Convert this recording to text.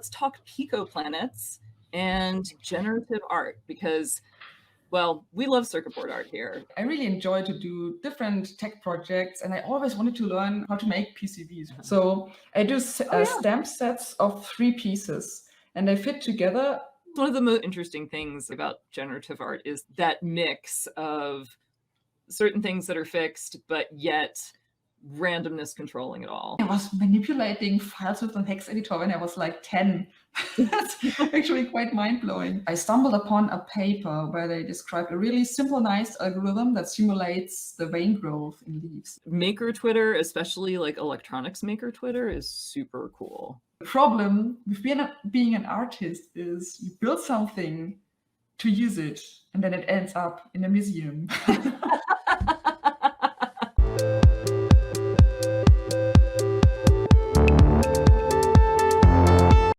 let's talk PicoPlanets and generative art because, well, we love circuit board art here. I really enjoy to do different tech projects, and I always wanted to learn how to make PCBs. So I do stamp sets of 3 pieces, and they fit together. One of the most interesting things about generative art is that mix of certain things that are fixed, but yet randomness controlling it all. I was manipulating files with a hex editor when I was like 10. That's actually quite mind-blowing. I stumbled upon a paper where they described a really simple, nice algorithm that simulates the vein growth in leaves. Maker Twitter, especially like electronics maker Twitter, is super cool. The problem with being an artist is you build something to use it, and then it ends up in a museum.